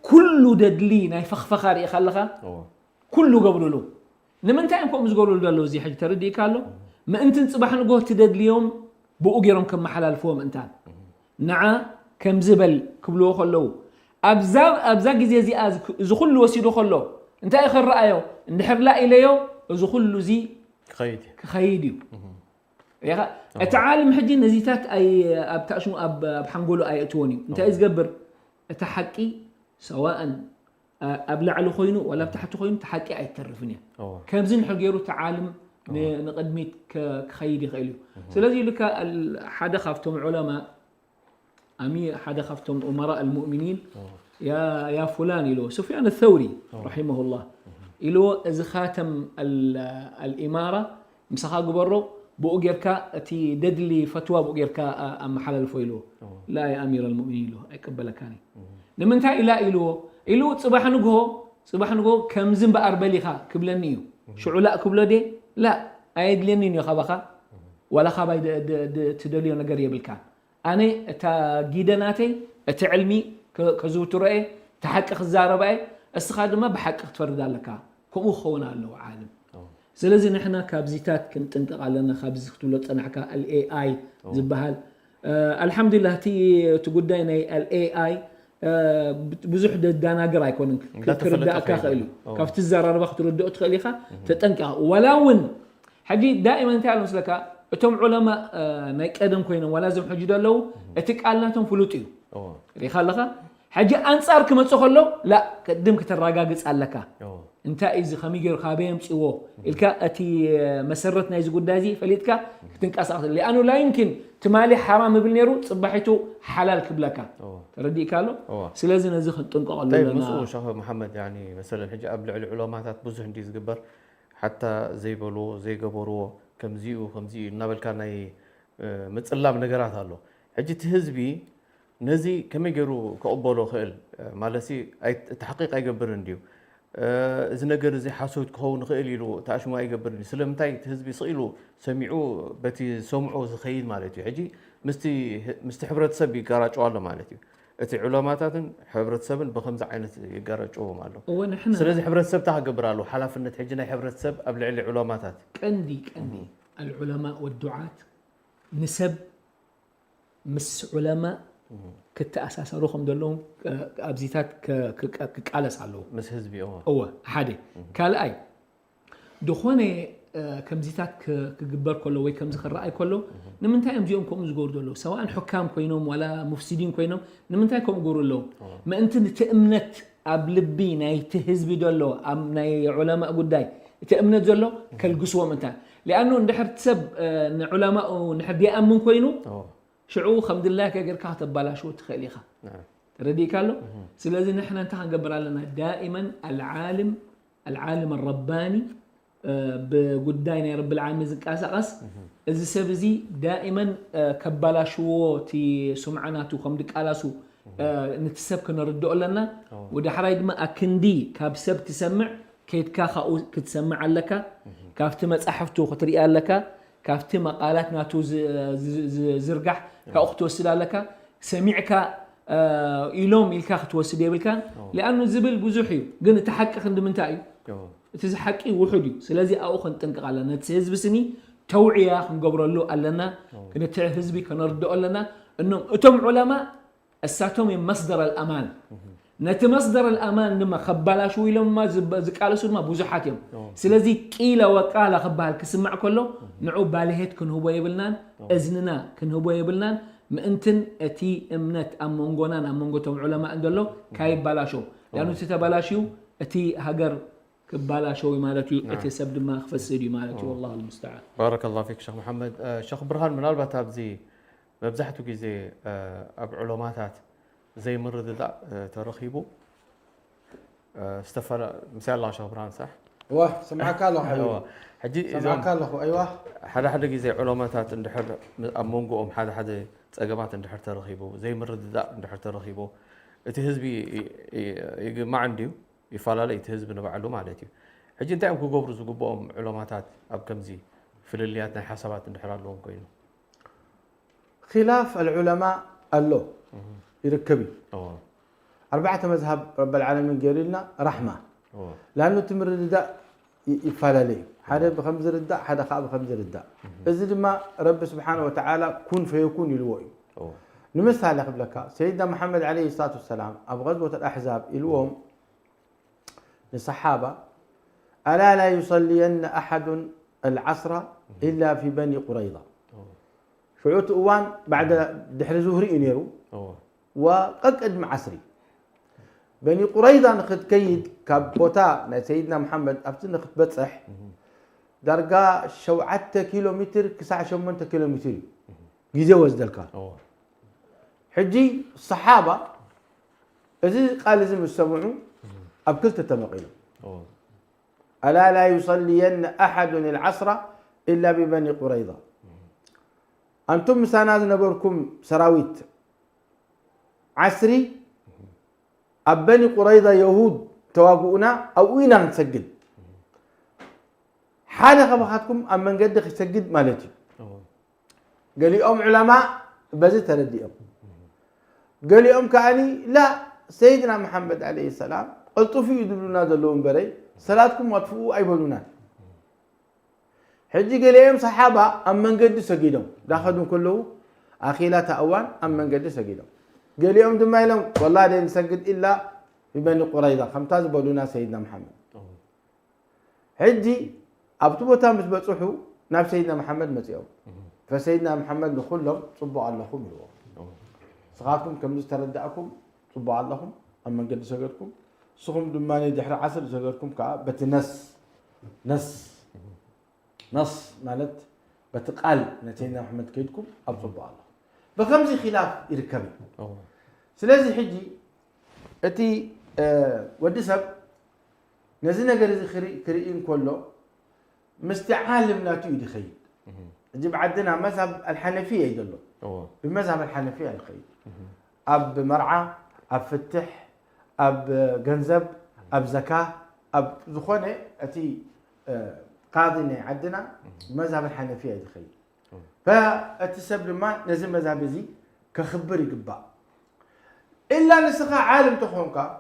كل ددلي ناي فخفخار يخلخا كله قبروا له لمن تايمكم زقولوا له زي حاجه تردي قالوا ما انت صباح نقول تددليهم بوغيرهم كم حلال فوم انت نعا كم زبل كبلو خلو ابزا غزي زي از زخل وسيدو خلو انت اخر رايو اندحر لا اليو زخل زي خيدي يا اتعالم حجي نزيتات اي ابتاشمو اب حنقولوا اي اتوني انت ايش قبر تحقي سواء ابلع له خوينو ولا بتحت خوينو تحقي اي ترفني كم زين حجيرو تعالم نقدميت كخيدي خيلو سلازي لك حدا خافتم علماء امي حدا خافتم امراء المؤمنين يا فلان له سفيان الثوري رحمه الله له اذ خاتم الاماره مسخا قبرو بوغيركا تي ددلي فتوى بوغيركا ام حلال فويلو لا يا امير المؤمنين له ايقبلكاني نمنتا الى صباح نغو كمزن باربليخا كبلنيو شعلاء كبلودي لا ايدلني يا خبخا ولا خباي تدليو نغير يبلكا انا تا جيدناتي تعلمي كزوترئ تحقق الزارباي استخدمه بحق تفرد لك كم خونا له عالم سلازي نحنا كابزيتات كنطنقق علينا خابز كتلو صنحكا الاي اي زبحال الحمد لله تي تقداينا الاي اي بزح داناغر ايكونن كترداك خيلو كافت الزراربه كتردو تخليخا تطنقق ولاون حجي دائما انت على مسلكا اتم علماء ناي قدم كوينن ولا زم حجي دلو اتقالناتهم فلوطيو ريخالخا حجي انصار كمصو خلو لا قدم كتراغاغص علكا انت اذا خميغير خابيم صيو الكا اتي مسرتنا يز غدازي فليتكا تنقصاص لانه لا يمكن تمالي حرام بالنيرو صبحيتو حلال كبلكا تردي قالو سلازي نزخ تنققلو طيب مسؤول شيخ محمد يعني مثلا حجي قبل العلماءات بزح اندي زغبر حتى زي بلو زي غبرو كمزيو نابلكا ناي مصلام نغرات الله حجي تهزبي نزي كم يجرو كقبلو خيل مالسي اي تحقيق يقبر انديو اذا نجر زي حاسوت كون خيل يلو تاشمو يقبرني سلمتاي تهزبي صيلو سمعوا بتي سمعوا خيل مالتي حجي مستي حبرت سب يقراچو الله مالتي اتي علماءاتن حبرت سبن بخمس عينت يقراچو مالو ونحن سلازي حبرت سب تاغبرالو حلافنت حجنا حبرت سب قبل العلماءات كندي العلماء والدعاة نسب مس علماء كتأساس روخم دلهم أبزيتات كقالس علو مس حزبي حادي قال أي دخوني كمزيتات كجبر كله وي كمز خرأي كله نمنتاي أمزيهم زجور دولو سواء حكام كوينهم ولا مفسدين كوينهم نمنتاي كم جور له ما أنت تأمنت قبل ناي تهز بدولو أم ناي علماء قداي تأمنت دولو كالجسوة منتها لأنه نحر تسب علماء ونحر بيأمن كوينو شعو الحمد لله كجر كاتب بلا شو تخليها ردي قالوا سلازم نحن انتهى قبل لنا دائما العالم الرباني بقداينا يا رب العالمين زقاس إذا سبزي دائما كبلا شو تي سمعناتو خمدك علاسو نتسب كنا ردوا لنا وده حرايد ما أكندي كابسب تسمع كيت كاخا كتسمع لك كافت مصحفتو خطري لك كافت مقالات ناتو زرقح كأختو سلا لك سمعك إلوم إلكاخ توسدي بالكان لأنه زبل بزحيو قلنا تحقق عند من تاعي تزحقي وحدي سلازي أخن تنقع لنا تسيز بسني توعية خنقبر له لنا كنا تعهزبي كنا ردوا لنا إنهم أتم علماء الساعتهم مصدر الأمان نت مصدر الأمان لما خبلا شوي لما زكالة سود ما بوزحاتهم سلازي كيلا وقال خبال كسمع كله نعوب بالهيت كن هو يبلنان أزننا كن هو يبلنان ما أنتن أتي إمنت أمونغونان أمونغوتهم علماء عندلو كاي بلاشو لأنه تتبلاشيو أتي هجر كبلاشو مالتي أتي سبد ما خفسدي مالتي والله المستعان. بارك الله فيك شيخ محمد. شيخ برهان من البات أبزي مبزحتو كي أب علوماتات زي مرد ذا ترخيبو استفر مساء الله شيخ برهان صح؟ واه سمعك الله حبيبي. حجي سمعك الله أيوه. حدا كي زي علوماتات اندحر أمونغو أم حدا أجمعت اندحر ترخيبو زي مرد ذا اندحر ترخيبو تهزبي ما عندي يفعل لي تهزب نبعلو مالتي حجي انت امكو قبرز وقبوهم علوماتات اب كمزي فللياتنا حسابات اندحر لهم كوينو خلاف العلماء اللو يركبي أربعة مذهب رب العالمين قال لنا رحمة لأنه تمر الرداء يفعل لي حدا بخمس رداء حدا خاب بخمس رداء إذا ما رب سبحانه وتعالى كن فيكون الوئي نمثل قبلك سيدنا محمد عليه الصلاة والسلام أبو غزوة الأحزاب الوم للصحابة ألا لا يصلين أحد العصر إلا في بني قريظة شعوت أوان بعد دحر زهري إنيرو وقد عصري بني قريظة نخد كيد كابوتا سيدنا محمد أفتن نخد بتصح درجة شوعت كيلومتر كساع شمنت كيلومتر جيزة وزدلكا حجي الصحابة إذا قال لازم يسمعوا أبكلت تمقيل ألا لا يصلين أحد العصر إلا ببني قريظة أنتم سناد نبركم سراويت عصري أبني قريظة يهود تواقعنا أو إنا نسجد حالة خبخاتكم أما نقد يسجد مالتي قال لي علماء بزي تردي قال لي كأني لا سيدنا محمد عليه السلام قلت في يدلونا دلهم بري صلاتكم وطفوا أي بلونا حجي قال لي صحابة أما نقد سجدهم داخلهم كله أخيلات أوان أما نقد سجدهم قال لي دم لهم والله لا نسجد إلا ببني قريظة خمتاز بلونا سيدنا محمد حجي أبتبو تامس بتصحوا نفس سيدنا محمد مسيو فسيدنا محمد نقولهم صبوا علىكم صغاركم كم تردأكم صبوا علىهم أما نقد سجدكم صخم دماني دحر عصر سجدكم كا بتنس نص مالت بتقال نتينا محمد كيدكم أبصبوا علىهم بخمس خلاف يركب سلازي حجي أتي ودي سب نزلنا جرز كريين كله مستعالم ناتو يدخيل جيب عندنا مذهب الحنفية يدلو بمذهب الحنفية الخير أب مرعى أب فتح أب جنزب أب زكاة أب زخونة أتي قاضينا عندنا مذهب الحنفية الخير فأتسبب ما نزل مذهب زي كخبري قبا إلا نسخة عالم تخونك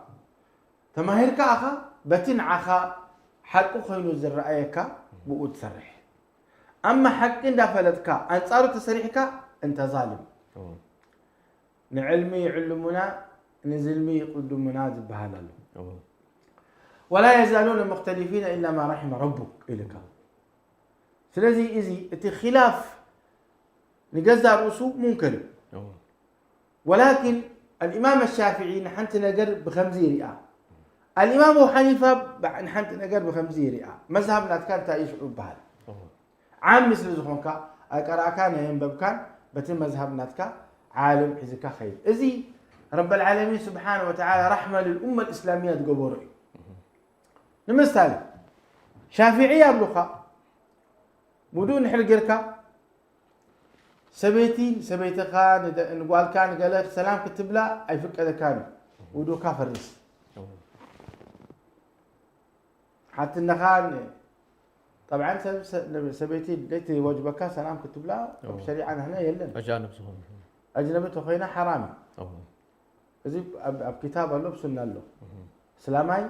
تماهيرك أخا بتن عخا حقو خينو زرعيك بقو تسرح أما حق دافلتك أنصار تسريحك أنت ظالم نعلمي علمنا نزلمي قدمنا بهالله ولا يزالون مختلفين إلا ما رحم ربك إلك سلازي إزي خلاف نجزع رؤوسه منكر ولكن الإمام الشافعي نحنت نجر بخمزي رئة الإمام أبو حنيفة نحنت نجر بخمزي رئة مذهب نتكان تعيش بهال عام مثل زخونكا أقرأ كان ينبب كان بتم مذهب نتكا عالم حزكا خير إزي رب العالمين سبحانه وتعالى رحمة للأمة الإسلامية تقبور نمثال شافعية بلوخا بدون حرقركا سبيتي خان نقول كان قال سلام كتب لا أي فك هذا كان ودو كافر رس حتى النخان طبعا سبيتي ليتي وجبك سلام كتب لا بشريعة هنا يلا أجانب صهون أجنبي تخينا حرامي إذا بكتاب الله بسنة له سلامي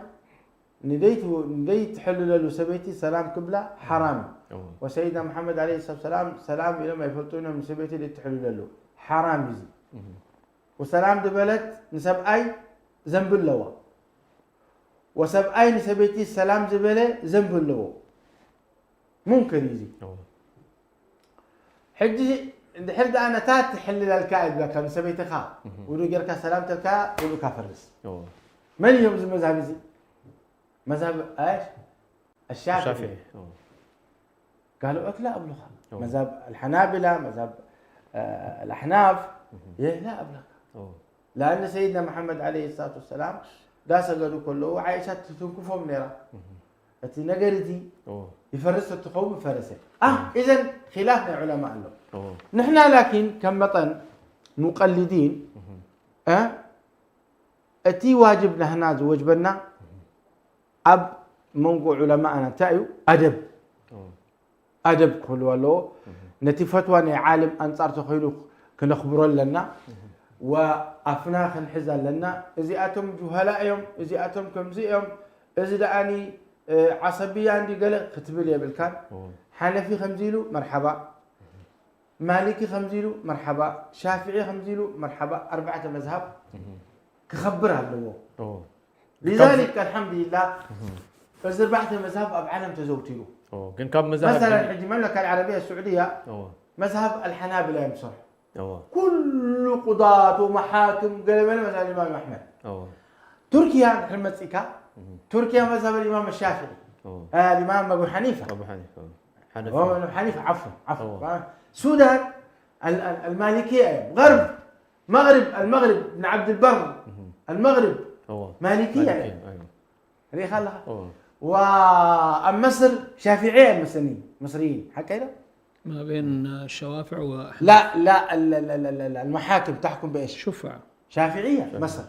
نديت حلو له سبيتي سلام قبلة حرام وسيدنا محمد عليه الصلاة والسلام سلام إلى ما يفلتون من سبيتي اللي تحلو له حرام يزي وسلام دبلت نسب أي ذنب اللوا وسب أي نسبيتي سلام زبلة ذنب اللوا ممكن يزي حجي حرد أنا تات حل الكائد لكن سبيتي خا ولو جرك سلام تلك ولو كافرس من يوم مذهب يزي مذهب ايش؟ الشافعي قالوا لك لا ابلغ مذهب الحنابلة مذهب الاحناف لا ابلغ لان سيدنا محمد عليه الصلاه والسلام داس قالوا كله وعائشه تنكفهم نيرا اتي نقرتي يفرس التقوم فرسه اذا خلافنا علماء له نحن لكن كمطن مقلدين اتي واجبنا هنا وجبنا أب منقو علماءنا تأيو أدب كله له نتي فتوى عالم أنصار تخيلو كنخبر لنا وأفناخ حزن لنا إذا أتم جهلاء يوم إذا أتم كمزي يوم إذا دعاني عصبية عندي قال كتب لي بالكان حنفي خمزيلو مرحبا مالكي خمزيلو مرحبا شافعي خمزيلو مرحبا 4 مذهب كخبرها له لذلك الحمد لله فزربحت المذهب بعالم تزوجتيله كان كم مذهب مثلا حج المملكة العربية السعودية مذهب الحنابلة يمصر كل قضاة ومحاكم قلبنا مذهب الإمام أحمد تركيا حلمت سيكا تركيا مذهب الإمام الشافعي الإمام أبو حنيفة حنيفة عفوا السودان المالكية غرب المغرب بن عبد البر المغرب مالكية اللي خلها ومصر شافعية مصريين حكينا ما بين الشوافع لا المحاكم تحكم بايش؟ شفع شافعية مصر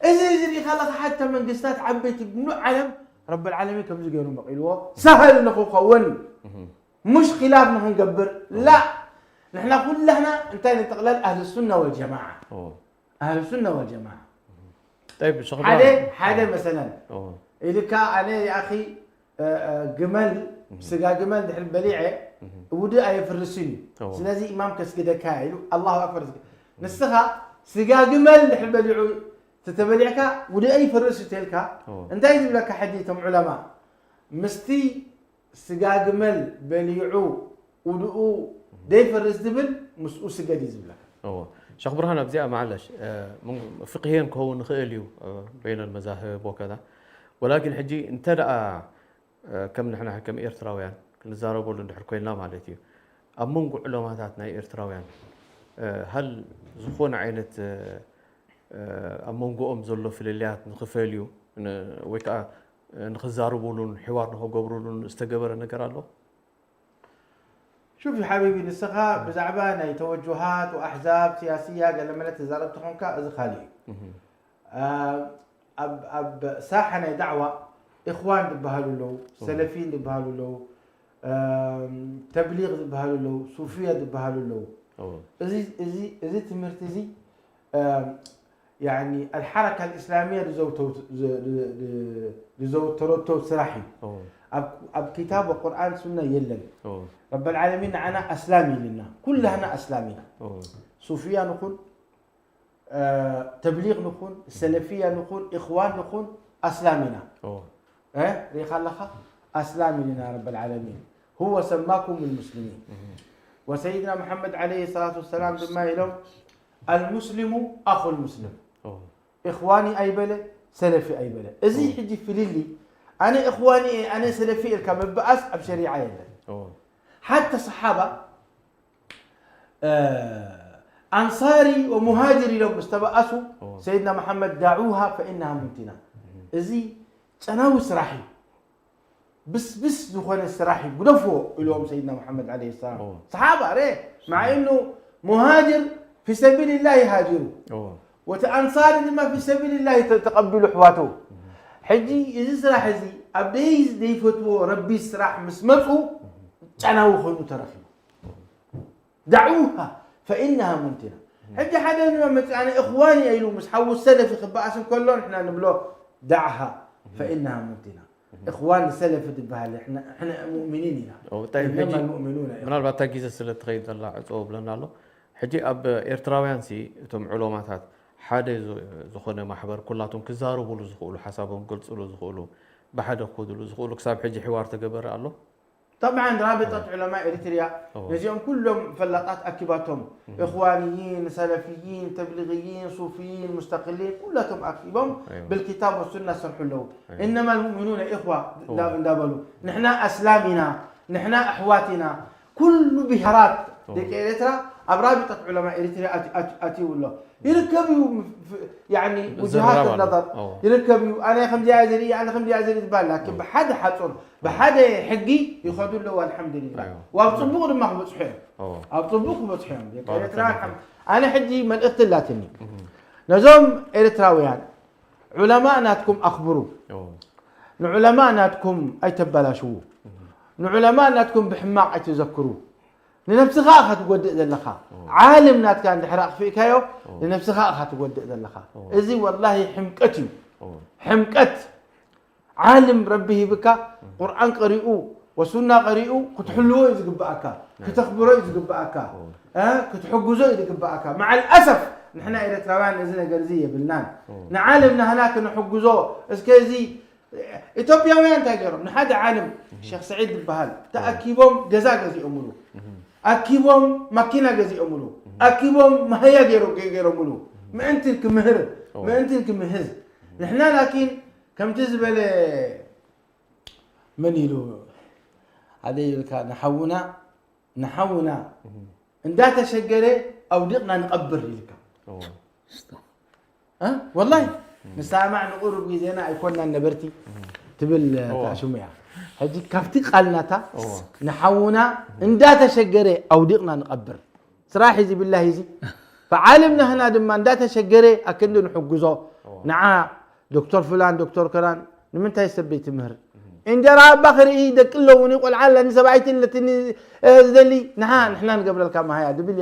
إذا اللي خلها حتى من قصات عبيت بن علم رب العالمين كم زجروا مقيلوا سهل نخو قون مش خلاف نحن نقبر لا نحن كلنا انتهينا تقلال أهل السنة والجماعة أهل السنة والجماعة طيب حدا مثلا إذا كان أنا يا أخي جمل سجا جمل دحين بليعة ودي أي فرسيني سلازي إمام كسكده كايلو الله أكبر نسخة سجا جمل دحين بليعة تتبليعك ودي أي فرسي تلك أنت يجيب لك حديثهم علماء مستي سجا جمل بليعو ودو دي فرس دبل مسؤول سجا يجيب لك شيخ برهان أبزياء معلش فقهيا كون خيليو بين المذاهب وكذا ولكن حجي انت كم نحن حكم إيرتراويان كنزاربوا لنا حكينا مالتي أمونق علماءاتنا إيرتراويان هل زخون عينة أمونق زلوا في الليلات نخفيليو ويكا نخزاربوا لنا حوار نخو قبروا لنا استقبر نقرأ له شوف يا حبيبي نسخة بزعبانة توجهات وأحزاب سياسية قال لما لا تزاربت خونكا إذا خالي أب ساحنا دعوة إخوان دبهالو له سلفيين دبهالو له تبليغ دبهالو له صوفية دبهالو له إذا تمرتزي يعني الحركة الإسلامية لزوتو سراحي أب كتاب وقرآن سنة يلن رب العالمين أنا أسلامي لنا كلنا أسلامي صوفية نقول تبليغ نقول السلفية نقول إخوان نقول أسلامنا ريخ الله أسلامي لنا رب العالمين هو سماكم المسلمين. وسيدنا محمد عليه الصلاة والسلام بما يلوم المسلم أخو المسلم. إخواني أي بلد سلفي أي بلد. إزي حجي في ليلي أنا إخواني أنا سلفي الكم بأس بشريعة يلا. حتى صحابة أنصاري ومهاجري لو مستبأسوا سيدنا محمد دعوها فإنها منتنة. إزي تناوي سراحي بس دخول السراحي بدفوا اليوم سيدنا محمد عليه السلام صحابة عليه مع إنه مهاجر في سبيل الله هاجروا وتأنصار ما في سبيل الله تقبلوا حواته. حجي إذا سراح زي أبديز دي فتوى ربي سراح مسمطوا تناوي خلوا ترخي دعوها فإنها منتنة. حجي حدا يعني إخواني أيلو مسحو السلف يخبأ اسم كلهم إحنا نبلو دعها فإنها منتنة. إخوان السلف دبها إحنا مؤمنين هنا. طيب إنما المؤمنون من البعض تجهيز السلة تغير الله عطوه بلنا له. حجي أب إرتراويان سي تم علومات حدا زخون محبر كلاتهم كزاروا بلو زخولوا حسابهم قلت سلو زخولوا بحدا خذوا زخولوا كساب حجي حوار تجبر الله. طبعا رابطة علماء إريتريا نجيهم كلهم فلقات أكباتهم إخوانيين سلفيين تبليغيين صوفيين مستقلين كلهم أكبهم بالكتاب والسنة صرحوا له. إنما المؤمنون إخوة دابلوا نحن أسلامنا نحن أحواتنا كل بهارات ديك إريتريا رابطة علماء إريتريا أتيوا له يركبوا يعني وجهات النظر يركبوا أنا خمسة أزري أنا خمسة أزري تبال لكن بحد حصل بحد حقي يخذوا له والحمد لله وأبطبوق ما هو بصحيح أبطبوق بصحيح أنا حجي من اختلاتني نزوم إريتراويان علماء ناتكم أخبروا علماء ناتكم أي تبلاشوا علماء ناتكم بحماق تذكروا لنفسها أخذ تودع ذلخا عالم نات كان دحرق فيك هيو لنفسها أخذ تودع ذلخا إذي والله حمقتي حمقت عالم ربه بك قرآن قريئو وسنة قريئو كتحلوه يزقبأك كتخبره يزقبأك كتحجزه يزقبأك مع الأسف نحن إريتراويان إذن جرزية بالنان نعالمنا هناك نحجزه إسكيزي إثيوبيا وين تاجرهم نحد عالم الشيخ سعيد البهال تأكيبهم جزاء جزي أمره أكيبهم ماكينة جزي أمره أكيبهم ما هي غير أمره ما أنت الكمهر ما أنت الكمهز نحن لكن كم تزبل من يلو هذه كان نحونا إن دات شجرة أو دقنا نقبر لك والله نسامع نقول بيزينا يكوننا النبرتي تبل تاشوميا هذه كفتي قالناتا نحونا إن دات شجرة أو دقنا نقبر صراحة زي بالله يزي فعالمنا هنا دم إن دات شجرة أكنه نحجزه نعا دكتور فلان دكتور كلان من تاي سبيت مهر إن جرى بخر إيدك كله ونقول على نسبعيت التي ذلي نعا نحنا قبل الكلام هاي دبل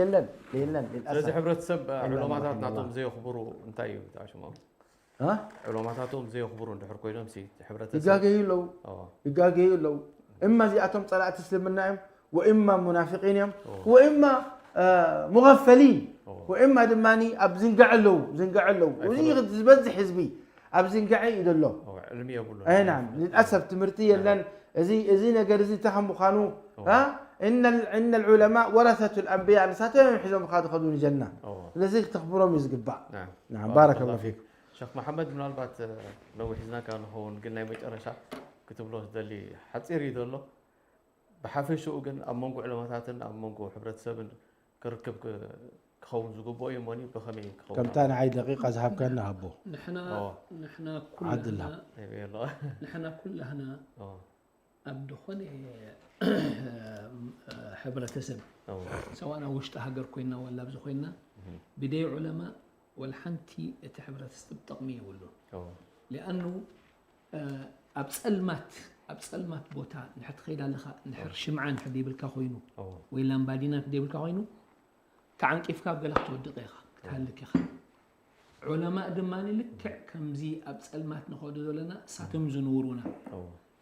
يلن للأسف حبرة سب علوماتات نعطهم زي خبروا انتايو تعشوا علوماتاتهم زي خبروا نحر كوينهم سي حبرة يقاقي لو إما زياتهم طلعت تسلم النائم وإما منافقين وإما مغفلين وإما دماني أبزنقع له وزي بز حزبي أبزنقع يدلو علمية بقوله أي نعم للأسف تمرتيا لأن زي نقر زي تهم خانو إن العلماء ورثة الأنبياء نساتهم حزم خادخدون الجنة لذلك تخبرهم يزقبع نعم بارك الله فيك شيخ محمد من البات لو حزنا كان هون قلنا يميت أرشا كتب له دلي حتصير يدله بحافظ شو قلنا أمونكو علماتنا أمونكو حبرة سبن كركب خون زقبوا يماني بخمين كم تاني عاي دقيقة ذهب كنا هبو نحنا كلنا نحنا كلنا أبدخوني حبرة سب سواء وشت هجر كوينا ولا بزخوينا بدي علماء والحنتي تحبرة سب تقمية ولا لأنه أبسلمات بوتا نحط خيل لخا نحر شمعان حديب الكاخوينو وإلا مبادينا حديب الكاخوينو كعن كيف كاب قالك تود دقيقة تهلك يا خي علماء دماني لك كم زي أبسلمات نخوض لنا ساتم زنورونا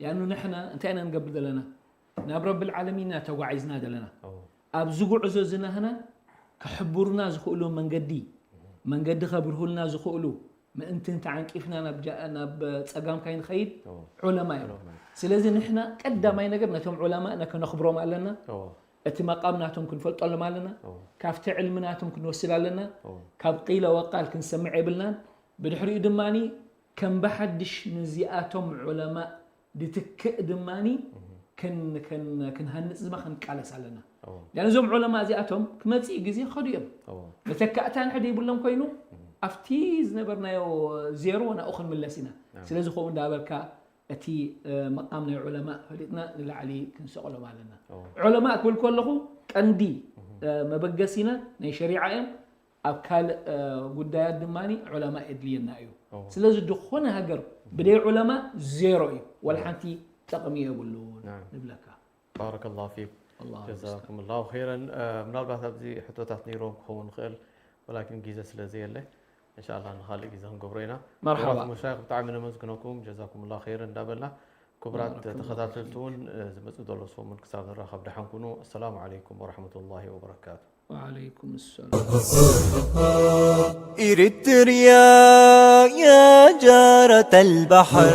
لأنه نحن انتنا نقبل لنا ناب رب العالمين توعزنا لنا أبزقوا عزوزنا هنا كحبورنا زخولو من قد خبره لنا زخولو ما انت عنكيفنا نبجاءنا بصقام كاين خيد علماء سلازي نحنا قداماي نجر نتوم علماءنا كنخبرهم علينا اتي مقامناتهم كنفلطوا لنا كافت علمناتهم كنوصل لنا كاب قيل وقال كنسمع يبلنا بدحري دماني كم بحدش نزياتهم علماء دتك دماني كن هنص ما خنقالس علينا لان زوم علماء زياتهم كمصي غزي خديم بتكاتان حد يبلهم كينو افتيز نبرنا زيرو انا اخن ملسنا سلازي خو ندابلكا اتي مقامنا علماء فلتنا للعلي كنسقلوا مالنا علماء كل كلخو قندي مبغسينا ني شريعه ابكال غدايات دماني علماء ادلينا ايو سلازي دخونه هاجر بدي علماء زيرو ولا حنتي تقميه يقولون نبلكا بارك الله فيك جزاكم الله خيرا منالبات ابزي حتوتات نيروم كون خيل ولكن جيزه سلازي له ان شاء الله نخلي جزاهم قبرينا مرحبا مشايخ بتاع من مزكنكم جزاكم الله خيرا دابلنا كبرات تخاطرتون زمصو دولسو من كساب الرخب دحن كونوا السلام عليكم ورحمه الله وبركاته وعليكم السلام إريتريا يا جارة البحر